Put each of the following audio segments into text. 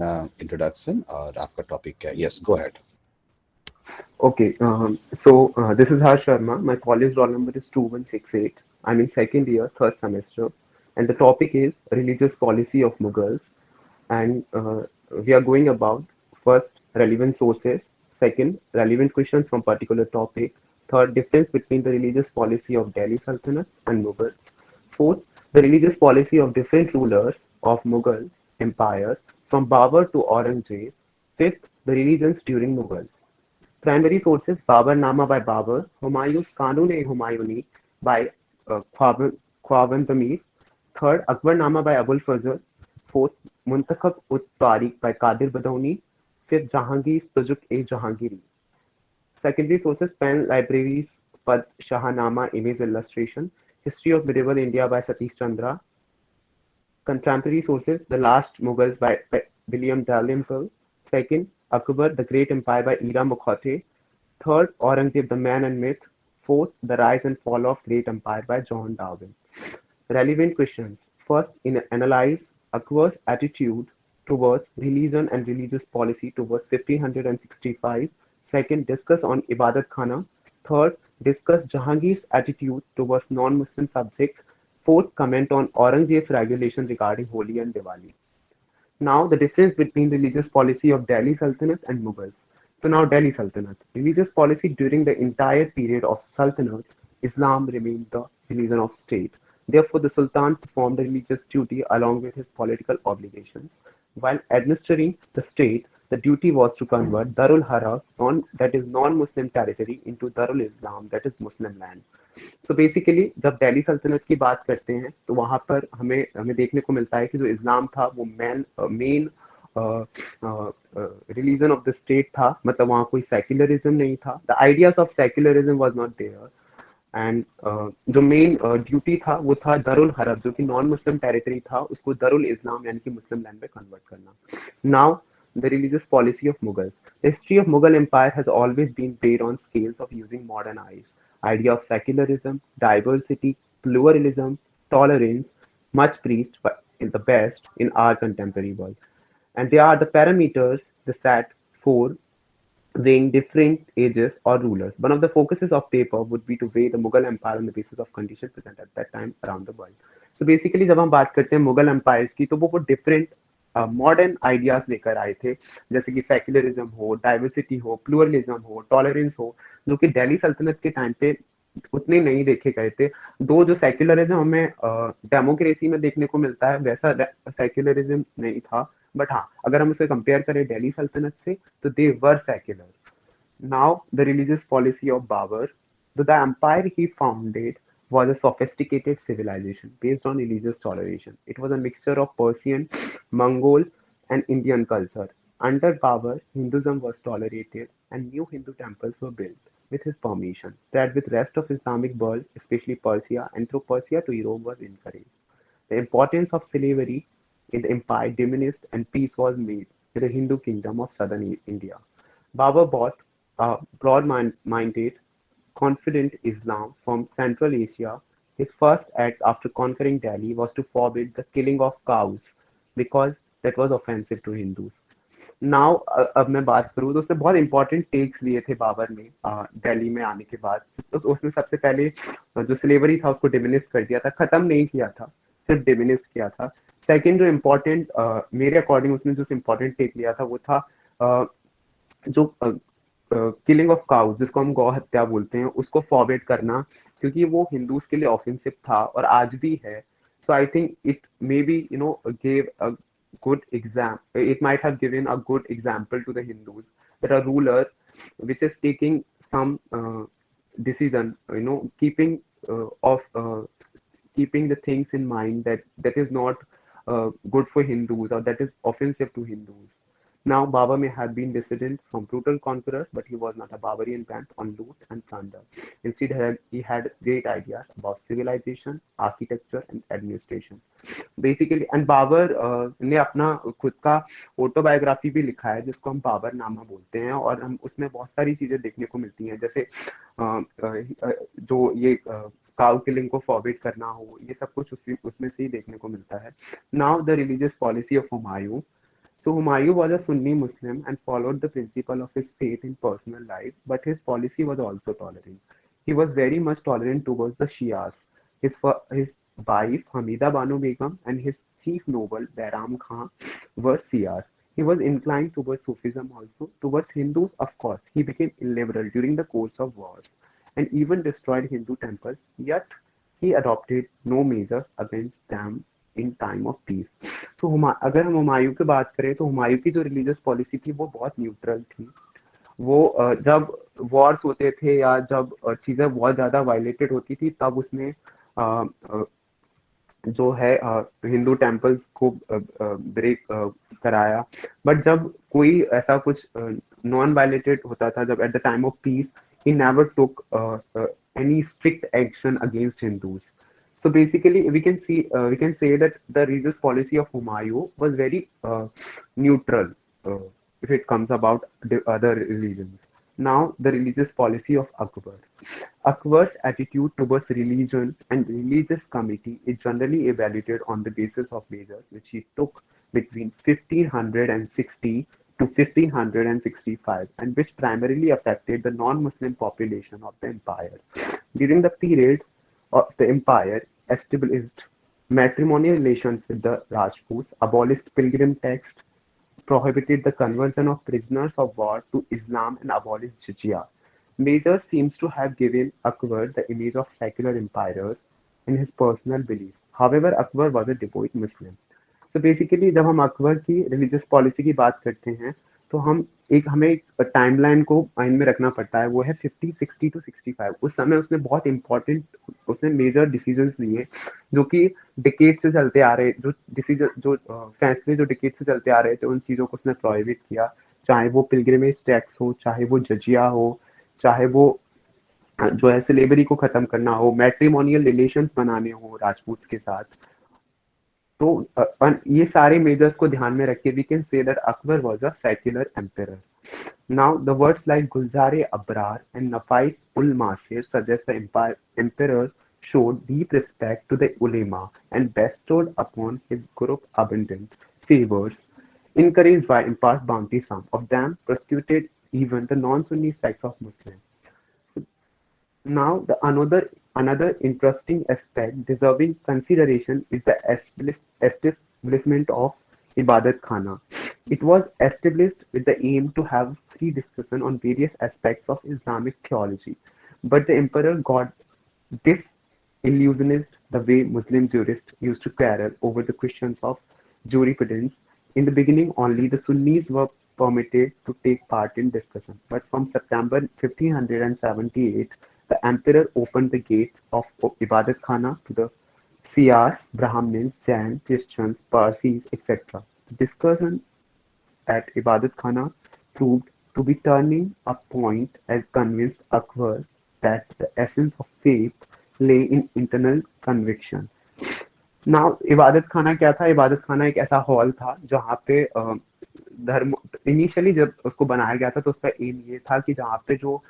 Introduction और आपका topic क्या है? Yes, go ahead. Okay, this is Harsh Sharma. My college roll number is 2168. I'm in second year, third semester, and the topic is religious policy of Mughals. And we are going about first relevant sources, second relevant questions from particular topic, third difference between the religious policy of Delhi Sultanate and Mughals, fourth the religious policy of different rulers of Mughal empire from Babur to Aurangzeb, fifth the religions during Mughals. Primary sources: Babarnama by Babur, Humayun's Qanun-e-Humayuni by Khwaban Damir, third Akbarnama by Abul Fazl, fourth Muntakhab-ut-Tariq by Qadir Badauni, fifth Jahangir's Tujuk-e-Jahangiri. Secondary sources: Pen Libraries, Pad Shahnama image illustration, History of Medieval India by Satish Chandra. Contemporary sources: The Last Mughals by William Dalrymple, second Akbar, The Great Empire by Ira Mukhote, third Aurangzeb, The Man and Myth, fourth The Rise and Fall of Great Empire by John Darwin. Relevant questions: First, analyze Akbar's attitude towards religion and religious policy towards 1565. Second, discuss on Ibadat Khana. Third, discuss Jahangir's attitude towards non-Muslim subjects. Fourth, comment on Aurangzeb's regulation regarding Holi and Diwali. Now, the difference between religious policy of Delhi Sultanate and Mughals. So now Delhi Sultanate. Religious policy during the entire period of Sultanate, Islam remained the religion of state. Therefore, the Sultan performed the religious duty along with his political obligations. While administering the state, the duty was to convert Darul Harab, that is non-Muslim territory, into Darul Islam, that is Muslim land. So basically जब दिल्ली सल्तनत की बात करते हैं तो वहां पर हमें हमें देखने को मिलता है कि जो इस्लाम था वो main religion of the state था, मतलब वहाँ कोई सेक्युलरिज्म नहीं था. The ideas of secularism was not there. And जो मेन ड्यूटी था वो था दरुल हरब, जो कि नॉन मुस्लिम टेरिटरी था, उसको दरुल इस्लाम यानी कि मुस्लिम लैंड में कन्वर्ट करना. Now the religious policy of Mughals. The history of Mughal empire has always been based on scales of using modern eyes. Idea of secularism, diversity, pluralism, tolerance, much preached but in the best in our contemporary world. And they are the parameters the set for weighing different ages or rulers. One of the focuses of paper would be to weigh the Mughal Empire on the basis of conditions present at that time around the world. So basically जब हम बात करते हैं Mughal empires की तो वो different modern ideas लेकर आए थे, जैसे कि सेक्युलरिज्म हो, डाइवर्सिटी हो, प्लूरलिज्म हो, टॉलरेंस हो, जो कि दिल्ली सल्तनत के टाइम पे उतने नहीं देखे गए थे. दो जो सेक्युलरिज्म हमें डेमोक्रेसी में देखने को मिलता है वैसा सेक्युलरिज्म नहीं था, बट हाँ अगर हम उसे कंपेयर करें दिल्ली सल्तनत से तो they were secular. Now, the religious policy of Babur, the empire he founded was a sophisticated civilization based on religious toleration. It was a mixture of Persian, Mongol, and Indian culture. Under Babur, Hinduism was tolerated and new Hindu temples were built with his permission. Trade with rest of Islamic world, especially Persia, and through Persia to Europe was encouraged. The importance of slavery in the empire diminished and peace was made with the Hindu kingdom of southern India. Babur brought a broad-minded, confident Islam from Central Asia. His first act after conquering Delhi was to forbid the killing of cows because that was offensive to Hindus. Now अब मैं बात करूँ तो उसने बहुत important takes लिए थे बाबर ने दिल्ली में आने के बाद. तो उसने सबसे पहले जो स्लेवरी था उसको डिमिनिश कर दिया था, खत्म नहीं किया था, सिर्फ डिमिनिश किया था. सेकंड जो इम्पोर्टेंट मेरे अकॉर्डिंग उसने जो इम्पोर्टेंट टेक लिया था वो था जो किलिंग ऑफ काउज, जिसको हम गौ हत्या बोलते हैं, उसको फॉरवर्ड करना, क्योंकि वो हिंदूज के लिए ऑफेंसिव था और आज भी है. So I think it may be gave a good example. It might have given a good example to the Hindus that a ruler which is taking some decision, keeping of keeping the things in mind that is not good for Hindus or that is offensive to Hindus. Now, Baba may have been dissident from brutal conquerors, but he was not a barbarian bent on loot and plunder. Instead, he had great ideas about civilization, architecture, and administration. Basically and Babur ने अपना खुद का autobiography भी लिखा है जिसको हम बाबर नामा बोलते हैं, और हम उसमें बहुत सारी चीजें देखने को मिलती हैं, जैसे जो ये काउ किलिंग को फॉरवर्ड करना हो, ये सब कुछ उसमें से ही देखने को मिलता है. Now the religious policy of Humayun. So Humayun was a Sunni Muslim and followed the principle of his faith in personal life, but his policy was also tolerant. He was very much tolerant towards the Shias. His wife Hamida Banu Begum and his chief noble Bairam Khan were Shias. He was inclined towards Sufism also. Towards Hindus, of course, he became illiberal during the course of wars and even destroyed Hindu temples. Yet he adopted no measures against them in time of peace. तो अगर हम हुमायूं की बात करें तो हुमायूं की जो religious policy थी वो बहुत न्यूट्रल थी। वो जब वॉर्स होते थे या जब चीजें बहुत ज्यादा वायलेटेड होती थी तब उसने जो है हिंदू टेम्पल्स को ब्रेक कराया। बट जब कोई ऐसा कुछ नॉन वायलेटेड होता था, जब at the time of peace, he never took any strict action against Hindus. So basically, we can say that the religious policy of Humayun was very neutral if it comes about the other religions. Now, the religious policy of Akbar. Akbar's attitude towards religion and religious committee is generally evaluated on the basis of measures which he took between 1560 to 1565 and which primarily affected the non-Muslim population of the empire. During the period of the empire, established matrimonial relations with the Rajputs, abolished pilgrim tax, prohibited the conversion of prisoners of war to Islam and abolished jizya. Major seems to have given Akbar the image of secular emperor in his personal beliefs. However, Akbar was a devout Muslim. So basically, जब हम अकबर की religious policy की बात करते हैं तो हमें एक टाइमलाइन को माइंड में रखना पड़ता है। वो है 50, 60 to 65। उस समय उसने बहुत इंपॉर्टेंट उसने मेजर डिसीजंस लिए जो कि डिकेड से चलते आ रहे, जो फैसले जो डिकेड से चलते आ रहे थे उन चीजों को उसने प्रोहिबिट किया। चाहे वो पिलग्रिमेज टैक्स हो, चाहे वो जजिया हो, चाहे वो जो है स्लेवरी को खत्म करना हो, मैट्रिमोनियल रिलेशंस बनाने हो राजपूत के साथ। तो ये सारे मेजर्स को ध्यान में रख के we can say that Akbar was a secular emperor. Now the words like Gulzar Abrar and Nafais ul Masir suggest the emperor showed deep respect to the ulema and bestowed upon his group abundant favors, encouraged by imposed bounty. Some of them persecuted even the non-Sunni sects of Muslims. Now, another interesting aspect deserving consideration is the establishment of Ibadat Khana. It was established with the aim to have free discussion on various aspects of Islamic theology, but the emperor got disillusionist the way Muslim jurists used to quarrel over the questions of jurisprudence. In the beginning, only the Sunnis were permitted to take part in discussion, but from September 1578, the emperor opened the gates of Ibadat Khana to the Shias, Brahmins, Jain, Christians, Parsis, etc. The discussion at Ibadat Khana proved to be turning a point as convinced Akbar that the essence of faith lay in internal conviction. Now इबादत खाना क्या था? इबादत खाना एक ऐसा hall था जहाँ पे धर्म इनिशियली जब उसको बनाया गया था तो उसका एम ये था कि जहाँ पे जो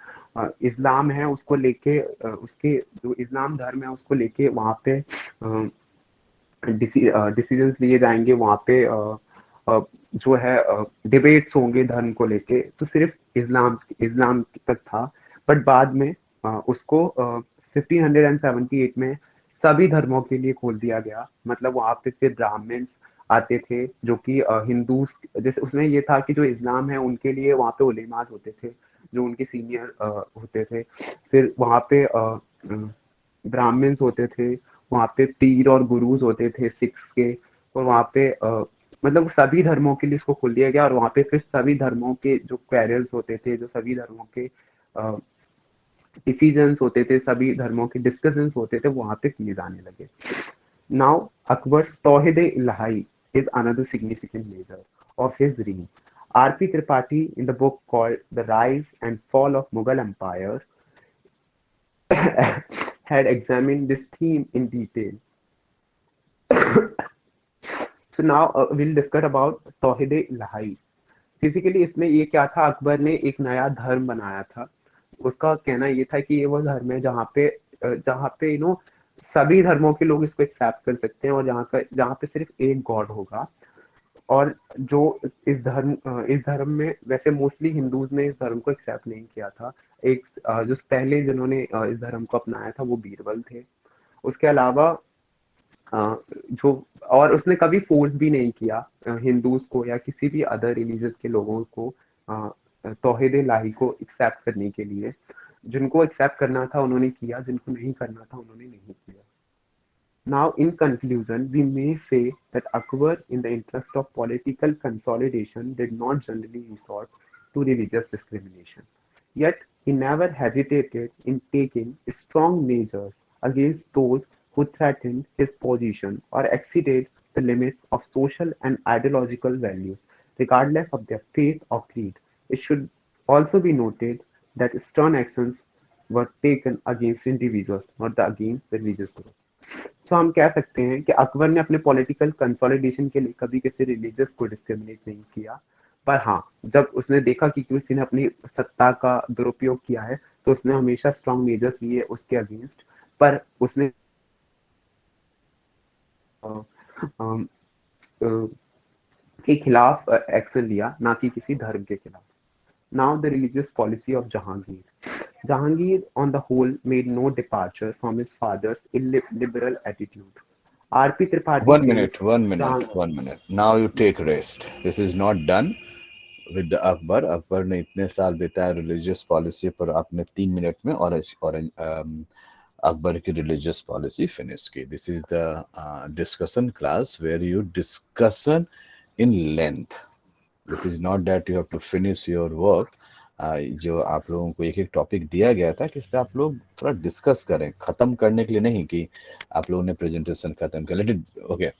इस्लाम है उसको लेके उसके जो इस्लाम धर्म है उसको लेके वहाँ पे डिसीजंस लिए जाएंगे, वहाँ पे जो है डिबेट्स होंगे धर्म को लेके। तो सिर्फ इस्लाम तक था, बट बाद में उसको 1578 में सभी धर्मों के लिए खोल दिया गया। मतलब वहाँ पे फिर ब्राह्मण्स आते थे जो कि हिंदू, जैसे उसमें ये था कि जो इस्लाम है उनके लिए वहाँ पे उलेमास होते थे जो उनके सीनियर होते थे। फिर वहाँ पे ब्राह्मण्स होते थे, वहाँ पे पीर और गुरुज होते थे सिक्स के, और वहाँ पे मतलब सभी धर्मों के लिए इसको खोल दिया गया। और वहाँ पे फिर सभी धर्मों के जो क्वेरल्स होते थे, जो सभी धर्मों के डिसीजंस होते थे, सभी धर्मों के डिस्कशंस होते थे, वहाँ पे किए जाने लगे। Now Akbar's Towhid Ilahi is another significant measure of his reign. R.P. Tripathi, in the book called The Rise and Fall of Mughal Empire, had examined this theme in detail. So now we'll discuss about Towhid Ilahi. Basically इसमें ये क्या था, अकबर ने एक नया धर्म बनाया था। उसका कहना ये था कि ये वो धर्म है जहाँ पे सभी धर्मों के लोग इसको एक्सेप्ट कर सकते हैं और जहाँ पे सिर्फ एक गॉड होगा। और जो इस धर्म में वैसे मोस्टली हिंदूज ने इस धर्म को एक्सेप्ट नहीं किया था। एक जो पहले जिन्होंने इस धर्म को अपनाया था वो बीरबल थे। उसके अलावा जो और उसने कभी फोर्स भी नहीं किया हिंदूज को या किसी भी अदर रिलीजन के लोगों को तौहीद इलाही को एक्सेप्ट करने के लिए। जिनको एक्सेप्ट करना था उन्होंने किया, जिनको नहीं करना था उन्होंने नहीं किया। Now, in conclusion, we may say that Akbar, in the interest of political consolidation, did not generally resort to religious discrimination. Yet, he never hesitated in taking strong measures against those who threatened his position or exceeded the limits of social and ideological values, regardless of their faith or creed. It should also be noted that stern actions were taken against individuals, not against the religious group. तो हम कह सकते हैं कि अकबर ने अपने political consolidation के लिए कभी किसी रिलीजियस को डिस्क्रिमिनेट नहीं किया। पर हाँ, जब उसने देखा कि किसी ने अपनी सत्ता का दुरुपयोग किया है तो उसने हमेशा स्ट्रॉन्ग मेजर्स लिए उसके अगेंस्ट। पर उसने के खिलाफ एक्शन लिया, ना कि किसी धर्म के खिलाफ। Now the religious policy of Jahangir. Jahangir, on the whole, made no departure from his father's illiberal attitude. R.P. Tripathi One says, minute, one minute, Jahangir, 1 minute. Now you take rest. This is not done with the Akbar. Akbar ने इतने साल बिताए religious policy पर, आपने 3 minute में और अकबर की religious policy finish की. This is the discussion class where you discussion in length. This is not that you have to finish your work. जो आप लोगों को एक एक टॉपिक दिया गया था कि इस पे आप लोग थोड़ा डिस्कस करें, खत्म करने के लिए नहीं कि आप लोगों ने प्रेजेंटेशन खत्म कर. Let it okay.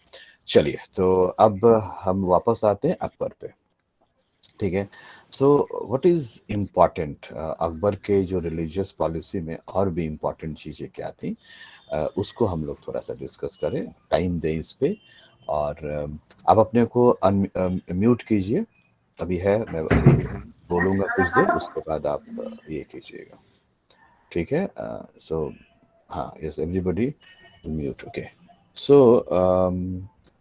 चलिए, तो अब हम वापस आते हैं अकबर पे. ठीक है. So what is important Akbar के जो रिलीजियस पॉलिसी में, और भी इम्पॉर्टेंट चीज़ें क्या थी, उसको हम लोग थोड़ा सा डिस्कस करें. टाइम दें इस पे. और आप अपने को म्यूट कीजिए. अभी है, मैं अभी बोलूँगा कुछ देर, उसके बाद आप ये कीजिएगा. ठीक है. सो हाँ, यस, एवरीबॉडी म्यूट. ओके. सो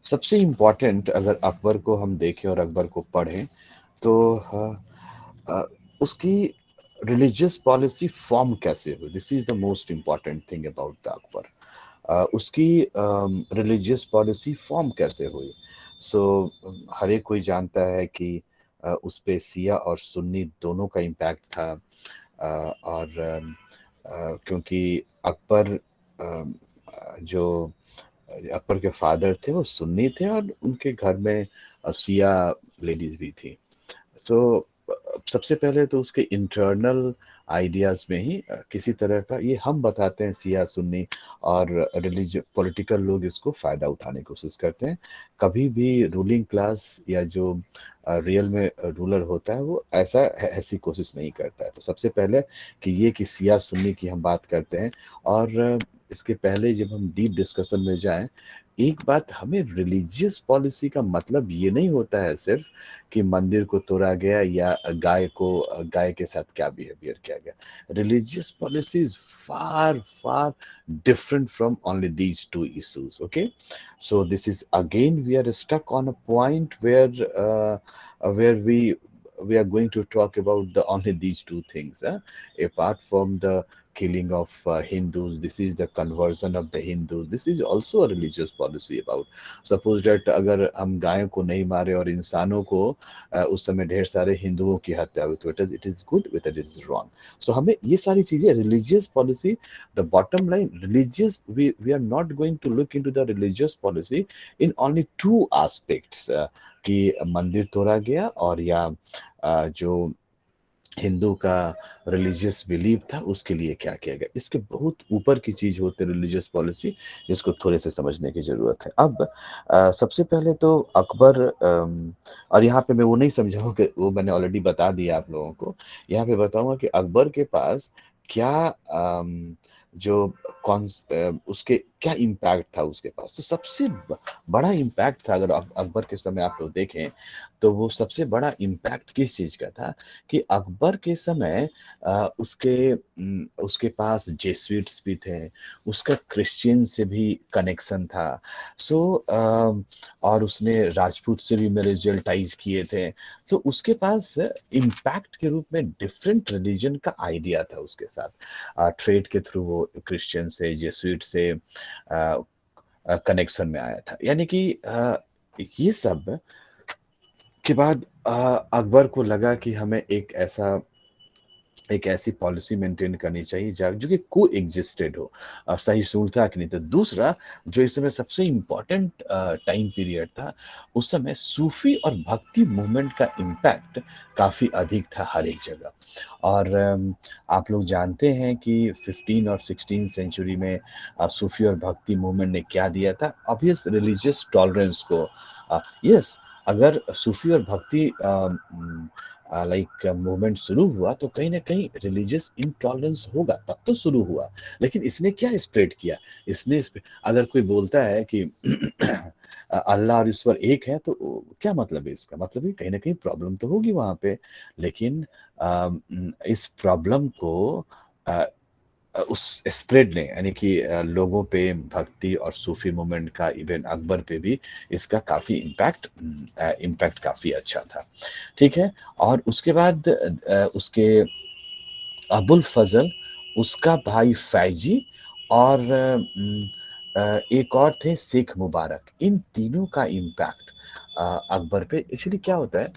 सबसे इम्पॉर्टेंट, अगर अकबर को हम देखें और अकबर को पढ़ें तो उसकी रिलीजियस पॉलिसी फॉर्म कैसे हुई. This is the most important thing about the Akbar. उसकी रिलीजियस पॉलिसी फॉर्म कैसे हुई. सो हर एक कोई जानता है कि उस पे सिया और सुन्नी दोनों का इम्पैक्ट था. और क्योंकि अकबर जो अकबर के फादर थे वो सुन्नी थे और उनके घर में सिया लेडीज भी थी. सो सबसे पहले तो उसके इंटरनल आइडियाज़ में ही किसी तरह का, ये हम बताते हैं सिया सुन्नी, और पॉलिटिकल लोग इसको फ़ायदा उठाने की कोशिश करते हैं. कभी भी रूलिंग क्लास या जो रियल में रूलर होता है वो ऐसी कोशिश नहीं करता है. तो सबसे पहले कि ये कि सिया सुन्नी की हम बात करते हैं. और इसके पहले जब हम डीप डिस्कशन में जाएं, एक बात, हमें रिलीजियस पॉलिसी का मतलब ये नहीं होता है सिर्फ कि मंदिर को तोड़ा गया या गाय के साथ क्या बिहेवियर किया गया. Religious policy is far far different from only these two issues. Okay, so this is again we are stuck on a point where we are going to talk about the only these two things, apart from the killing of Hindus. This is the conversion of the Hindus. This is also a religious policy about, suppose that अगर हम गायों को नहीं मारे और इंसानों को उस समय ढेर सारे हिंदुओं की हत्या हुई, तो it is good, with it is wrong. So हमें ये सारी चीजें, religious policy, the bottom line, religious, we are not going to look into the religious policy in only two aspects, कि मंदिर तोड़ा गया और या जो हिंदू का रिलीजियस बिलीव था उसके लिए क्या किया गया. इसके बहुत ऊपर की चीज होती है रिलीजियस पॉलिसी, जिसको थोड़े से समझने की जरूरत है. अब सबसे पहले तो अकबर, और यहाँ पे मैं वो नहीं समझाऊँ कि वो मैंने ऑलरेडी बता दिया आप लोगों को. यहाँ पे बताऊंगा कि अकबर के पास क्या जो उसके क्या इम्पैक्ट था उसके पास। तो सबसे बड़ा इम्पैक्ट था, अगर अकबर के समय आप लोग देखें तो वो सबसे बड़ा इम्पैक्ट किस चीज़ का था कि अकबर के समय उसके पास जेसुइट्स भी थे, उसका क्रिश्चियन से भी कनेक्शन था। सो और उसने राजपूत से भी मेरेजियल टाइज किए थे। तो उसके पास इम्पैक्ट के रूप में डिफरेंट रिलीजन का आइडिया था उसके साथ। ट्रेड के थ्रू वो क्रिश्चियन से, जेसुइट से कनेक्शन में आया था। यानी कि ये सब के बाद अकबर को लगा कि हमें एक ऐसी पॉलिसी मेंटेन करनी चाहिए जो कि को एग्जिस्टेड हो, सही सुनता कि नहीं। तो दूसरा जो इस समय सबसे इम्पोर्टेंट टाइम पीरियड था, उस समय सूफी और भक्ति मूवमेंट का इम्पैक्ट काफ़ी अधिक था हर एक जगह। और आप लोग जानते हैं कि 15 और 16 सेंचुरी में सूफी और भक्ति मूवमेंट ने क्या दिया था, ऑब्वियस रिलीजियस टॉलरेंस को। यस, अगर सूफी और भक्ति लाइक मूवमेंट शुरू हुआ तो कहीं ना कहीं रिलीजियस इंटॉलरेंस होगा, तब तो शुरू हुआ। लेकिन इसने क्या स्प्रेड किया, अगर कोई बोलता है कि अल्लाह और ईश्वर एक है, तो क्या मतलब है इसका? मतलब है कहीं ना कहीं प्रॉब्लम तो होगी वहां पे। लेकिन इस प्रॉब्लम को अ, उस स्प्रेड ने, यानी कि लोगों पे भक्ति और सूफी मूवमेंट का, इवन अकबर पे भी इसका काफ़ी इम्पैक्ट काफ़ी अच्छा था। ठीक है। और उसके बाद उसके अबुल फजल, उसका भाई फैजी, और एक और थे शेख मुबारक। इन तीनों का इम्पैक्ट अकबर पे। एक्चुअली क्या होता है,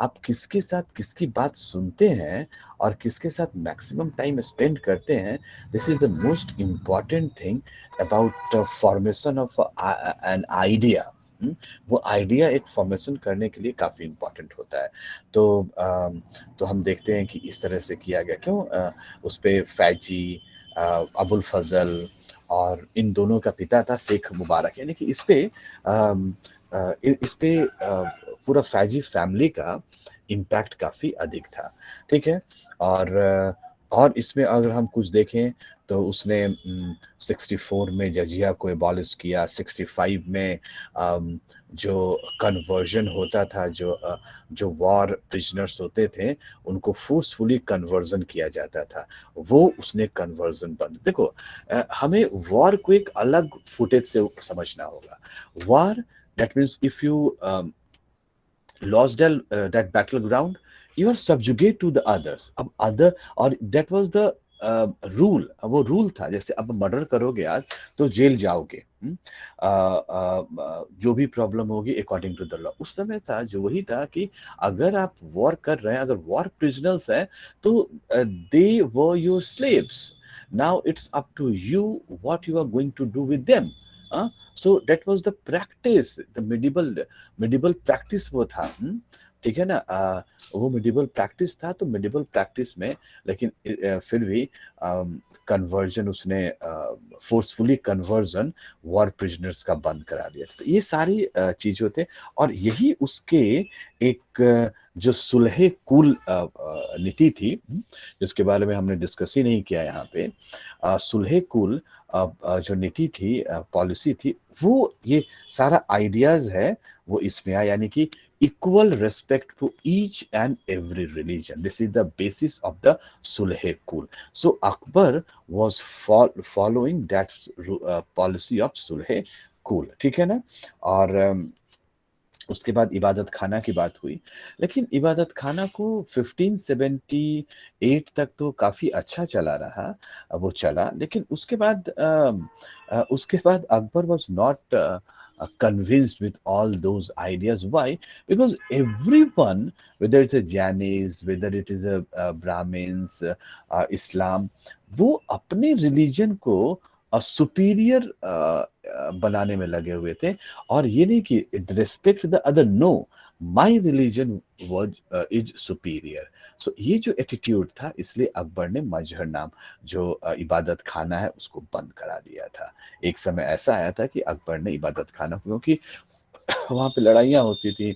आप किसके साथ किसकी बात सुनते हैं और किसके साथ मैक्सिमम टाइम स्पेंड करते हैं, this is the most important thing about formation of an idea. वो आइडिया एक फॉर्मेशन करने के लिए काफ़ी इम्पॉर्टेंट होता है। तो तो हम देखते हैं कि इस तरह से किया गया। क्यों उस पे फैजी, अबुल फजल, और इन दोनों का पिता था शेख मुबारक। यानी कि इस पे पूरा फैजी फैमिली का इम्पैक्ट काफ़ी अधिक था। ठीक है। और और इसमें अगर हम कुछ देखें तो उसने 64 में जजिया को एबॉलिश किया। 65 में जो कन्वर्जन होता था, जो वॉर प्रिजनर्स होते थे, उनको फोर्सफुली कन्वर्जन किया जाता था, वो उसने कन्वर्जन बंद। देखो, हमें वॉर को एक अलग फुटेज से समझना होगा। War, that means if you lost that battleground, you are subjugate to the others। अब अदर, और that was the रूल, वो रूल था। जैसे अब मर्डर करोगे आज तो जेल जाओगे। जो भी प्रॉब्लम होगी अकॉर्डिंग टू द लॉ। उस समय था जो वही था कि अगर आप वॉर कर रहे हैं, अगर वॉर प्रिजनर्स हैं, तो they were your slaves. Now it's up to you what you are going to do with them. So that was the practice, the medieval practice वो था। ठीक है ना। वो मिडिवल प्रैक्टिस था, तो मिडिवल प्रैक्टिस में, लेकिन फिर भी कन्वर्जन उसने, फोर्सफुली कन्वर्जन वॉर प्रिजनर्स का बंद करा दिया। तो ये सारी चीजों थे। और यही उसके एक जो सुलह कुल नीति थी, जिसके बारे में हमने डिस्कस ही नहीं किया यहाँ पे। सुलह कुल जो नीति थी, पॉलिसी थी, वो ये सारा आइडियाज है वो इसमें आया। यानी कि equal respect to each and every religion, this is the basis of the sulh kul। So Akbar was following that policy of sulh kul। ठीक है ना। और उसके बाद इबादत खाना की बात हुई। लेकिन इबादत खाना को 1578 तक तो काफ़ी अच्छा चला रहा, वो चला। लेकिन उसके बाद Akbar was not convinced with all those ideas। Why? Because everyone, whether it's a Jainis, whether it is a Brahmins, Islam, वो अपने रिलीजन को सुपीरियर बनाने में लगे हुए थे। और ये नहीं कि respect the other, no, my religion was is superior. So ये जो एटीट्यूड था, इसलिए अकबर ने मजहर नाम, जो इबादत खाना है, उसको बंद करा दिया था। एक समय ऐसा आया था कि अकबर ने इबादत खाना, क्योंकि वहाँ पे लड़ाइयाँ होती थी,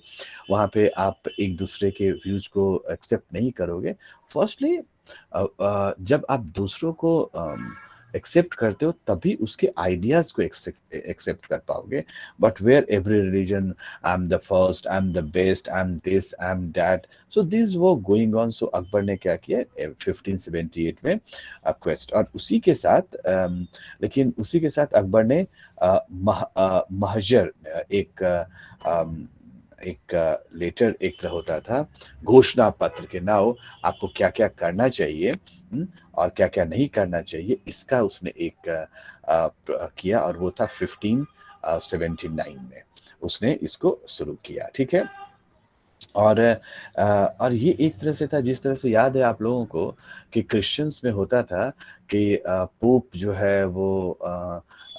वहाँ पे आप एक दूसरे के व्यूज को एक्सेप्ट नहीं करोगे। फर्स्टली जब आप दूसरों को एक्सेप्ट करते हो तभी उसके आइडियाज को एक्सेप्ट कर पाओगे. But where every religion, I am the first, I am the best, I am this, I am that, so this वो गोइंग ऑन. सो अकबर ने क्या किया 1578 में क्वेस्ट, और उसी के साथ लेकिन उसी के साथ अकबर ने महजर एक एक लेटर एक तरह होता था, घोषणा पत्र के नाउ आपको क्या क्या करना चाहिए और क्या क्या नहीं करना चाहिए, इसका उसने एक किया, और वो था 1579 में उसने इसको शुरू किया. ठीक है. और ये एक तरह से था, जिस तरह से याद है आप लोगों को कि क्रिश्चियंस में होता था कि पोप जो है वो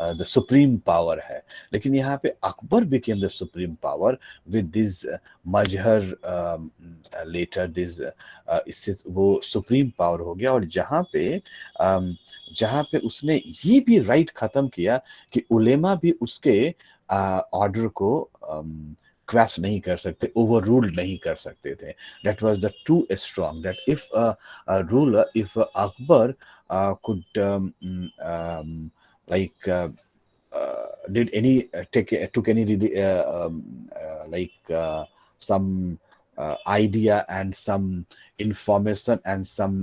द सुप्रीम पावर है, लेकिन यहाँ पे Akbar became the supreme power with this मजहर लेटर दिस, इससे वो सुप्रीम पावर हो गया. और जहाँ पे उसने ये भी राइट खत्म किया कि उलेमा भी उसके ऑर्डर को क्रैश नहीं कर सकते, ओवर रूल नहीं कर सकते थे. That was the two strong that if ruler, if Akbar could like did any take took any like some idea and some information and some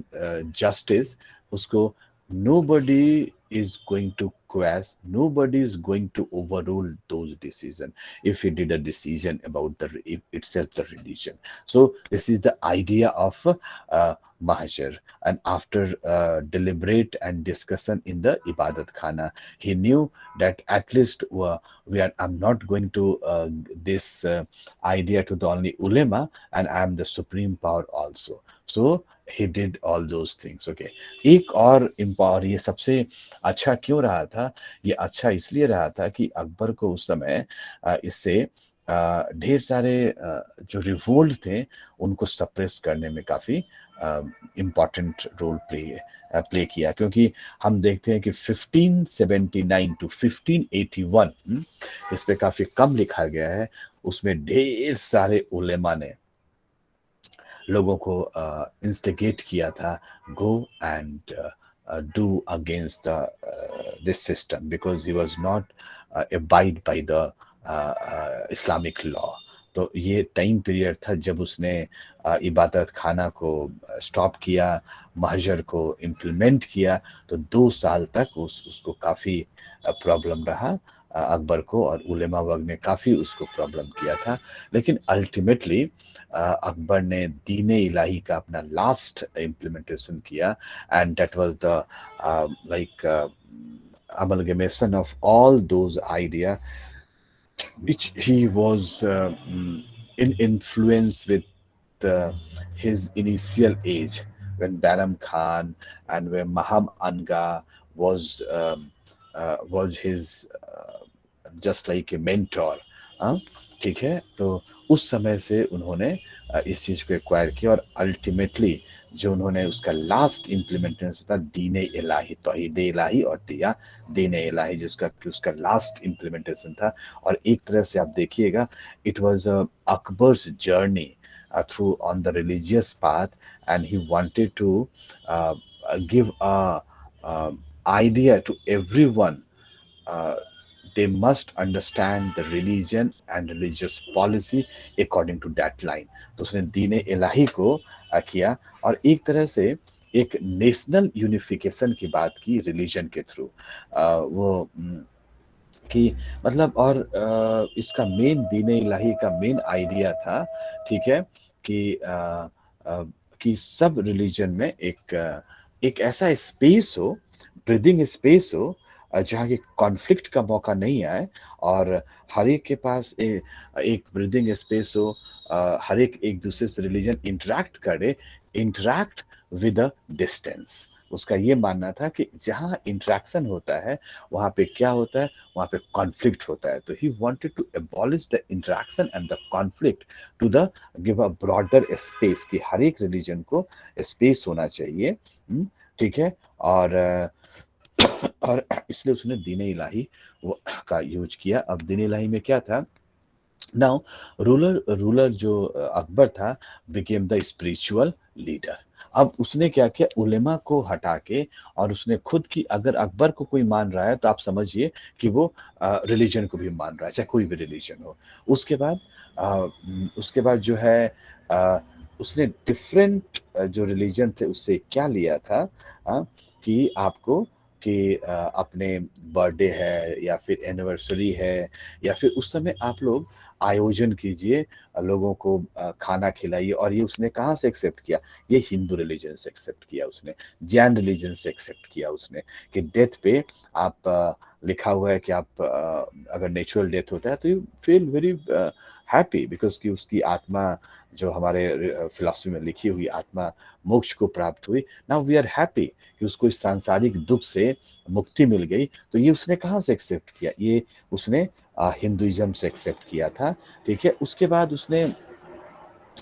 justice, usko nobody is going to quash, nobody is going to overrule those decisions if he did a decision about the itself the religion. So this is the idea of mahshar. And after deliberate and discussion in the ibadat khana, he knew that at least I'm not going to this idea to the only ulema, and I am the supreme power also. So he did all those things. Okay. एक और empower, ये सबसे अच्छा क्यों रहा था? ये अच्छा इसलिए रहा था कि अकबर को उस समय इससे ढेर सारे जो रिवोल्ट थे उनको सप्रेस करने में काफी इम्पोर्टेंट रोल प्ले किया, क्योंकि हम देखते हैं कि 1579 टू 1581 इस पे काफी कम लिखा गया है. उसमें ढेर सारे उलेमा ने लोगों को इंस्टिगेट किया था, go and do against this system because he was not abide by the Islamic law. तो ये टाइम पीरियड था जब उसने इबादत खाना को स्टॉप किया, महजर को इम्प्लीमेंट किया. तो 2 साल तक उसको काफ़ी प्रॉब्लम रहा अकबर को, और उलेमा वर्ग ने काफ़ी उसको प्रॉब्लम किया था. लेकिन अल्टीमेटली अकबर ने दीन इलाही का अपना लास्ट इम्प्लीमेंटेशन किया, and that was the like amalgamation of all those idea which he was in influence with his initial age when Baram Khan and when Maham Anga was his just like a mentor. हाँ, ठीक है. तो उस समय से उन्होंने इस चीज को एक्वायर किया, और अल्टीमेटली जो उन्होंने उसका लास्ट इम्प्लीमेंटेशन था दीन इलाही, तौहीद इलाही और दिया दीन इलाही, जिसका कि उसका लास्ट इम्प्लीमेंटेशन था. और एक तरह से आप देखिएगा, it was Akbar's journey through on the religious path, and he wanted to give a idea to everyone. They must understand the religion and religious policy according to that line. तो उसने दीन इलाही को किया, और एक तरह से एक नेशनल यूनिफिकेशन की बात की रिलीजन के थ्रू. वो कि मतलब, और इसका मेन दीन इलाही का मेन आइडिया था, ठीक है, कि कि सब रिलीजन में एक ऐसा स्पेस हो, ब्रीदिंग स्पेस हो, जहाँ की कॉन्फ्लिक्ट का मौका नहीं आए, और हर एक के पास एक ब्रीदिंग स्पेस हो, हर एक दूसरे से रिलीजन इंटरेक्ट करे, इंटरेक्ट विद अ डिस्टेंस. उसका ये मानना था कि जहाँ इंटरेक्शन होता है वहाँ पे क्या होता है, वहाँ पे कॉन्फ्लिक्ट होता है. तो he wanted to abolish the interaction and the conflict to the give a broader space, कि हर एक रिलीजन को स्पेस होना चाहिए. ठीक है. और इसलिए उसने दीन इलाही का यूज किया. अब दीन इलाही में क्या था? नाउ रूलर जो अकबर था बिकेम द स्पिरिचुअल लीडर। अब उसने क्या किया, उलेमा को हटा के, और उसने खुद की, अगर अकबर को कोई मान रहा है तो आप समझिए कि वो रिलीजन को भी मान रहा है, चाहे कोई भी रिलीजन हो। उसके बाद जो है अ, उसने डिफरेंट जो रिलीजन थे उससे क्या लिया था, कि आपको कि अपने बर्थडे है या फिर एनिवर्सरी है, या फिर उस समय आप लोग आयोजन कीजिए, लोगों को खाना खिलाइए। और ये उसने कहाँ से एक्सेप्ट किया, ये हिंदू रिलीजन से एक्सेप्ट किया उसने, जैन रिलीजन से एक्सेप्ट किया उसने, कि डेथ पे आप लिखा हुआ है कि आप अगर नेचुरल डेथ होता है तो you feel very happy, because कि उसकी आत्मा, जो हमारे फिलॉसफी में लिखी हुई आत्मा मोक्ष को प्राप्त हुई, नाउ वी आर हैप्पी कि उसको इस सांसारिक दुख से मुक्ति मिल गई। तो ये उसने कहाँ से एक्सेप्ट किया, ये उसने हिंदुइज्म से एक्सेप्ट किया था। ठीक है, उसके बाद उसने,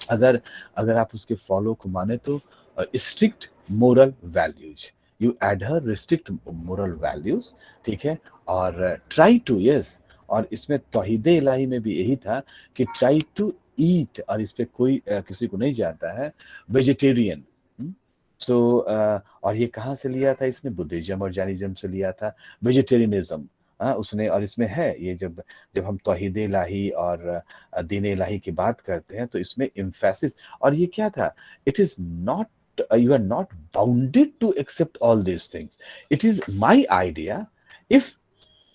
अगर अगर आप उसके फॉलो को माने तो strict moral values, you एडहर restrict moral values. ठीक है, और ट्राई टू, यस, और इसमें तौहीद इलाही में भी यही था कि ट्राई टू ईट, और इस पे कोई किसी को नहीं जाता है, वेजिटेरियन। सो और ये कहाँ से लिया था इसने, बुद्धिज्म और जैनिज्म से लिया था, वेजिटेरियनिज्म। उसने, और इसमें है ये, जब जब हम तौहीद इलाही और दीन इलाही की बात करते हैं तो इसमें इम्फेसिस, और ये क्या था, it is not, you are not bounded to accept all these things, it is my idea, if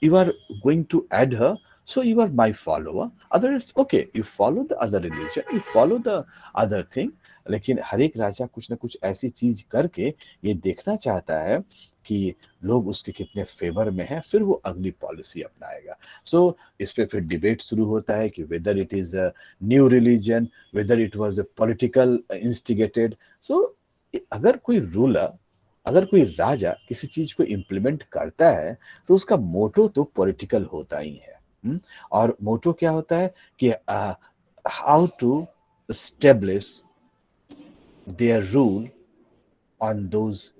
you are going to add her, so you are my follower, other it's okay, you follow the other religion, you follow the other thing। लेकिन हर एक राजा कुछ ना कुछ ऐसी चीज करके ये देखना चाहता है कि लोग उसके कितने फेवर में हैं, फिर वो अगली पॉलिसी अपनाएगा। सो इस पे फिर डिबेट शुरू होता है कि whether it is a new religion, whether it was a political instigated. So अगर कोई रूलर, अगर कोई राजा किसी चीज को इम्प्लीमेंट करता है तो उसका मोटो तो पॉलिटिकल होता ही है। और मोटो क्या होता है कि how to establish their rule on those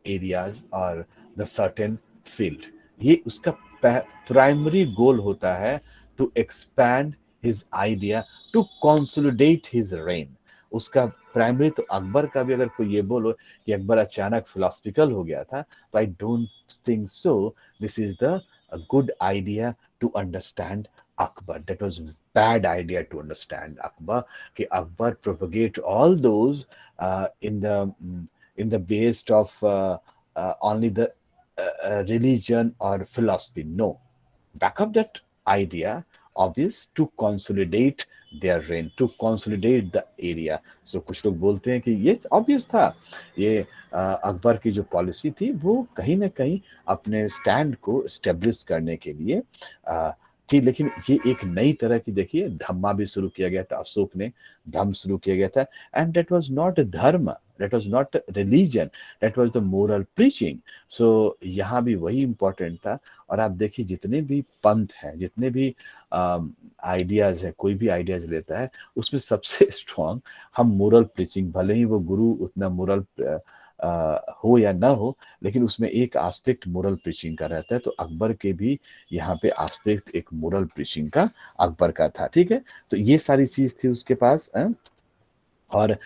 areas और द सर्टेन फील्ड। ये उसका प्राइमरी गोल होता है, to expand his idea, to consolidate his reign. उसका प्राइमरी, तो अकबर का भी अगर कोई ये बोलो कि अकबर अचानक फिलोसफिकल हो गया था, तो I don't think so. This is the good idea to understand Akbar. That was bad idea to understand Akbar. कि Akbar propagate all those in the based of only the religion or philosophy. No, back up that idea, obvious, to consolidate their reign, to consolidate the area. So कुछ लोग बोलते हैं कि ये obvious था, ये अकबर की जो पॉलिसी थी वो कहीं ना कहीं अपने स्टैंड को स्टेब्लिश करने के लिए थी। लेकिन ये एक नई तरह की, देखिए, धम्मा भी शुरू किया गया था, अशोक ने धम्म शुरू किया गया था, एंड दैट वाज नॉट धर्म, that was not religion, that was the moral preaching। so यहाँ भी वही important था। और आप देखिए जितने भी पंथ हैं, जितने भी आइडियाज हैं, कोई भी आइडियाज लेता है उसमें सबसे स्ट्रॉन्ग हम मोरल प्रीचिंग, भले ही वो गुरु उतना मोरल हो या ना हो, लेकिन उसमें एक एस्पेक्ट मोरल प्रीचिंग का रहता है। तो अकबर के भी यहाँ पे एस्पेक्ट एक मोरल प्रीचिंग का अकबर का था। ठीक है, तो ये सारी चीज थी उसके पास। और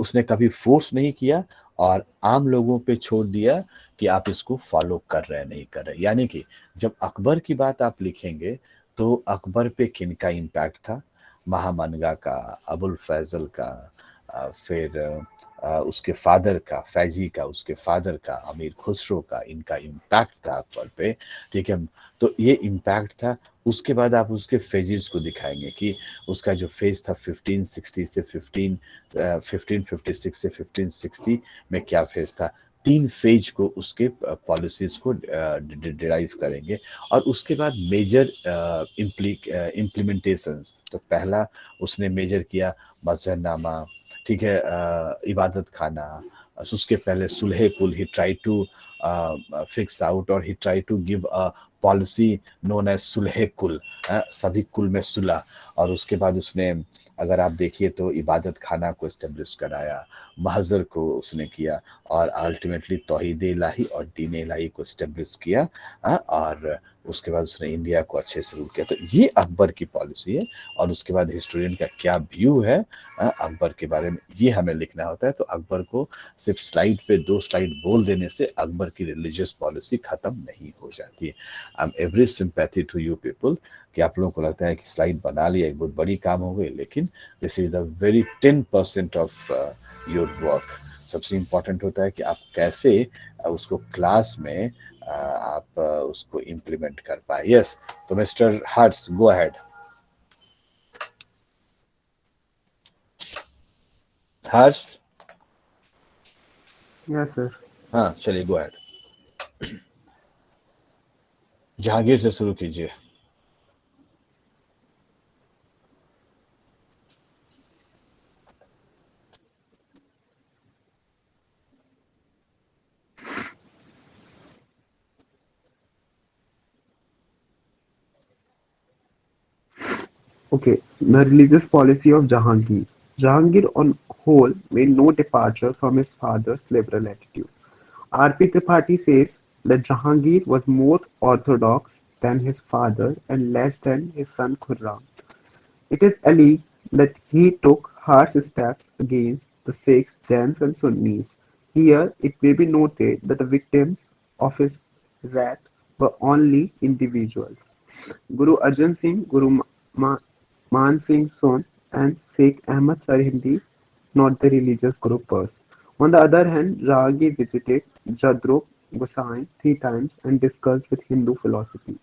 उसने कभी फोर्स नहीं किया, और आम लोगों पे छोड़ दिया कि आप इसको फॉलो कर रहे हैं नहीं कर रहे। यानी कि जब अकबर की बात आप लिखेंगे तो अकबर पे किन का इम्पैक्ट था, महामनगा का, अबुल फैजल का, फिर उसके फादर का, फैजी का, उसके फादर का, अमीर खुसरो का, इनका इम्पैक्ट था अकबर पे। ठीक है, तो ये इम्पैक्ट था। उसके बाद आप उसके फेजेस को दिखाएंगे कि उसका जो फेज था 1560 से 1556 से 1560 में क्या फेज था। तीन फेज को उसके पॉलिसीज को डिराइव करेंगे। और उसके बाद मेजर इम्प्लीमेंटेशंस, तो पहला उसने मेजर किया मजहरनामा। ठीक है, इबादत खाना। उसके पहले सुलह कुल, he try to fix out, और he try to give a policy known as सुलह कुल, सभी कुल में सुलह। और उसके बाद उसने, अगर आप देखिए तो इबादत खाना को इस्टेब्लिश कराया, महजर को उसने किया, और अल्टीमेटली तौहीद इलाही और दीन इलाही को इस्टेब्लिश किया। और उसके बाद उसने इंडिया को अच्छे से रूल किया। तो ये अकबर की पॉलिसी है। और उसके बाद हिस्टोरियन का क्या व्यू है अकबर के बारे में, ये हमें लिखना होता है। तो अकबर को सिर्फ स्लाइड पे 2 स्लाइड बोल देने से अकबर की रिलीजियस पॉलिसी खत्म नहीं हो जाती है। I am every sympathy to you people कि आप लोगों को लगता है कि स्लाइड बना लिया एक बहुत बड़ी काम हो गई, लेकिन this is the very 10% of your work. सबसे इम्पोर्टेंट होता है कि आप कैसे उसको क्लास में आप उसको इम्प्लीमेंट कर पाए। यस, तो मिस्टर हर्ट्स गो अहेड। हर्ष, Yes, sir. हाँ चलिए गो अहेड। जहांगीर से शुरू कीजिए। Okay, the religious policy of Jahangir. Jahangir, on whole, made no departure from his father's liberal attitude. R.P. Tripathi says that Jahangir was more orthodox than his father and less than his son Khurram. It is alleged that he took harsh steps against the Sikhs, Jains and Sunnis. Here it may be noted that the victims of his wrath were only individuals. Guru Arjan Singh, Guru Man Singh's son, and Sheikh Ahmad Sarhindi, not the religious groupers. On the other hand, Jahangir visited Jadrok Gosain 3 times and discussed with Hindu philosophy.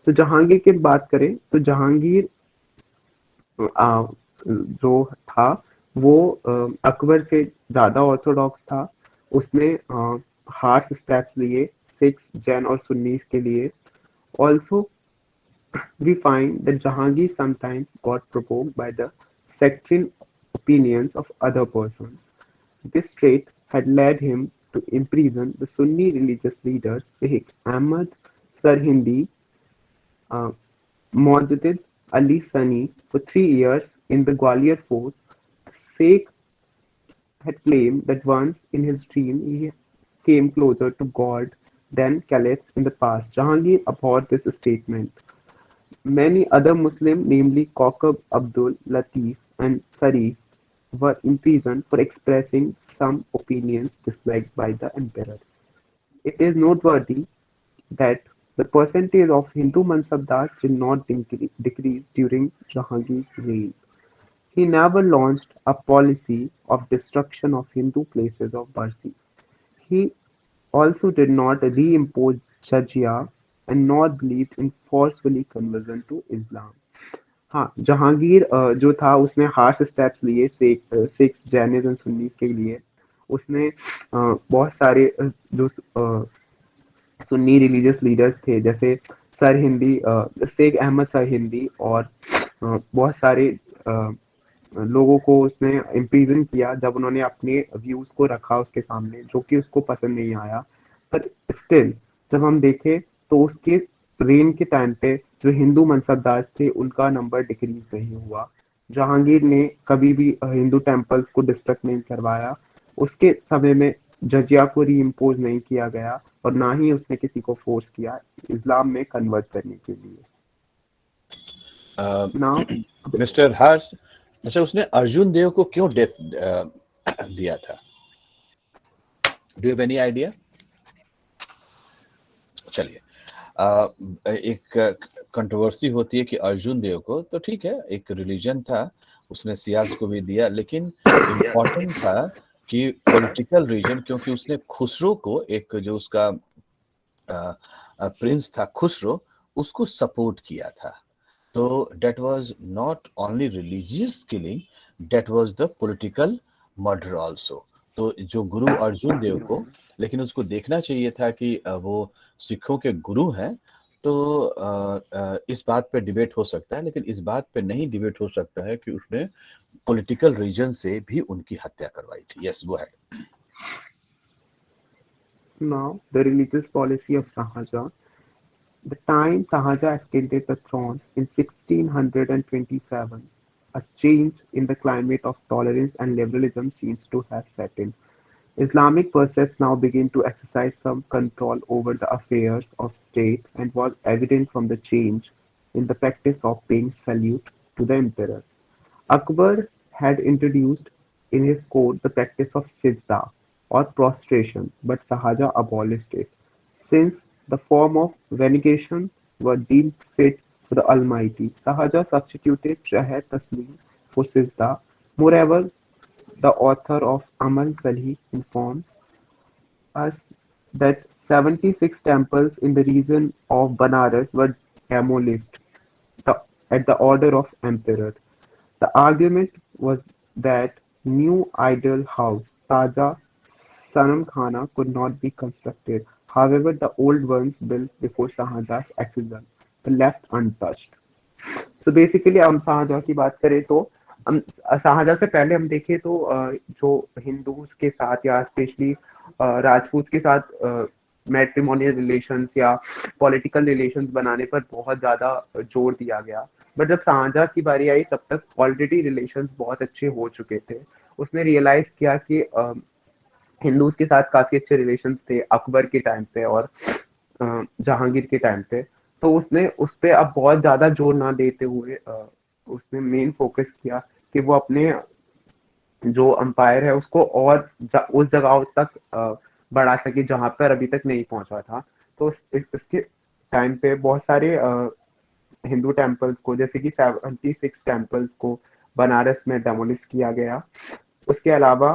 तो जहांगीर की बात करें तो जहांगीर आ, जो था वो अकबर से ज्यादा ऑर्थोडॉक्स था। उसने हार्श स्टेप्स लिए सिक्स जैन और सुन्नीस के लिए। Also we find that Jahangir sometimes got provoked by the sectarian opinions of other persons. This trait had led him to imprison the Sunni religious leaders Sheikh Ahmad Sarhindi, uh, Mujaddid Ali Sani for 3 years in the Gwalior fort. Sheikh had claimed that once in his dream he came closer to God than caliphs in the past. Jahangir abhorred this statement. Many other Muslims, namely Kaukab Abdul Latif and Sharif, were imprisoned for expressing some opinions disliked by the emperor. It is noteworthy that the percentage of Hindu Mansabdars did not decrease during Jahangir's reign. He never launched a policy of destruction of Hindu places of worship. He also did not reimpose jizya and nor believed in forcefully conversion to Islam. हाँ, जहांगीर जो था उसने harsh steps लिए six जैनिज and सुन्नीस के लिए। उसने बहुत सारे जो सुन्नी रिलीजियस लीडर्स थे जैसे सर हिंदी शेख अहमद सर हिंदी और बहुत सारे लोगों को उसने इम्प्रिजन किया जब उन्होंने अपने व्यूज को रखा उसके सामने जो कि उसको पसंद नहीं आया। पर स्टिल जब हम देखें तो उसके रेन के टाइम पे जो हिंदू मनसबदार थे उनका नंबर डिक्रीज नहीं हुआ। जहांगीर ने कभी भी हिंदू टेम्पल्स को डिस्ट्रक्ट नहीं करवाया। उसके समय में जजिया को री इम्पोज नहीं किया गया और ना ही उसने किसी को फोर्स किया इस्लाम में कन्वर्ट करने के लिए। नाउ मिस्टर हर्ष, अच्छा उसने अर्जुन देव को क्यों डेथ दिया था? Do you have any idea? चलिए, एक कंट्रोवर्सी होती है कि अर्जुन देव को, तो ठीक है एक रिलीजन था, उसने सियाज को भी दिया, लेकिन इम्पोर्टेंट था कि पॉलिटिकल रीजन, क्योंकि उसने खुसरो को, एक जो उसका प्रिंस था खुसरो, उसको सपोर्ट किया था। तो that was not only religious killing, that was the political murder also। तो जो गुरु अर्जुन देव को, लेकिन उसको देखना चाहिए था कि वो सिखों के गुरु हैं। तो इस बात पे डिबेट हो सकता है, लेकिन इस बात पे नहीं डिबेट हो सकता है कि उसने पॉलिटिकल रीजन से भी उनकी हत्या करवाई थी। Yes go ahead. Now, the religious policy of Shahjahan. The time Shahjahan ascended the throne in 1627, a change in the climate of tolerance and liberalism seems to have set in. Islamic precepts now began to exercise some control over the affairs of state and was evident from the change in the practice of paying salute to the emperor. Akbar had introduced in his code the practice of "sizda" or prostration, but Shahjahan abolished it, since the form of veneration were deemed fit for the Almighty. Shahjahan substituted "Shah Taslim" for "sizda". Moreover, the author of Amal Salih informs us that 76 temples in the region of Banaras were demolished the, at the order of emperor. The argument was that new idol house, Taja Sanamkhana, could not be constructed. However, the old ones built before Shahjahan's accession were left untouched. So basically हम शाहजहाँ की बात करें तो हम शाहजहाँ से पहले हम देखें तो जो हिंदूज के साथ या स्पेशली राजपूत के साथ मैट्रिमोनियल रिलेशंस या पॉलिटिकल रिलेशंस बनाने पर बहुत ज्यादा जोर दिया गया। बट जब शाहजहाँ की बारी आई तब तक ऑलरेडी रिलेशंस बहुत अच्छे हो चुके थे। उसने रियलाइज किया कि हिंदूज के साथ काफी अच्छे रिलेशंस थे अकबर के टाइम पे और जहांगीर के टाइम पे। तो उसने उस पे अब बहुत ज्यादा जोर ना देते हुए उसने मेन फोकस किया कि वो अपने जो अंपायर है उसको और उस जगहों तक बढ़ा सके जहां पर अभी तक नहीं पहुंचा था। तो इसके टाइम पे बहुत सारे हिंदू टेम्पल्स को जैसे कि 76 टेम्पल्स को बनारस में डेमोलिश किया गया। उसके अलावा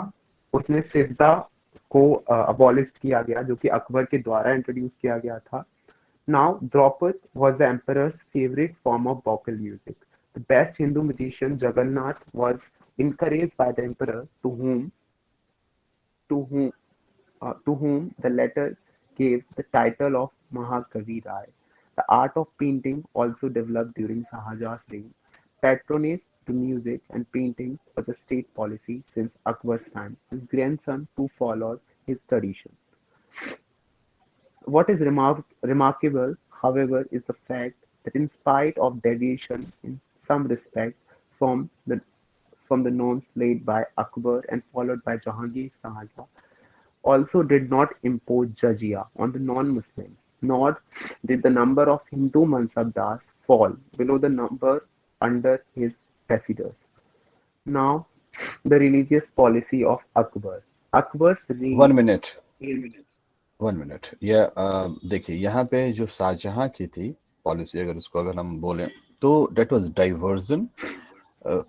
उसने सिजदा को अबॉलिश किया गया जो कि अकबर के द्वारा इंट्रोड्यूस किया गया था। Now, Draupad was the emperor's favorite form of vocal music. The best Hindu musician Jagannath was encouraged by the emperor, to whom the latter gave the title of Mahakavi Rai. The art of painting also developed during Shahjahan's reign. Patronage to music and painting was a state policy since Akbar's time. His grandson too followed his tradition. What is remarkable, however, is the fact that in spite of deviation in some respect from the from the norms laid by Akbar and followed by Jahangir, Shahjahan also did not impose jizya on the non-Muslims, nor did the number of Hindu mansabdars fall below the number under his predecessors. Now, the religious policy of Akbar. Akbar's reign. 1 minute 1 minute या देखिए यहाँ पे जो शाहजहां की थी policy, अगर हम बोलें तो डेट वाज डाइवर्जन।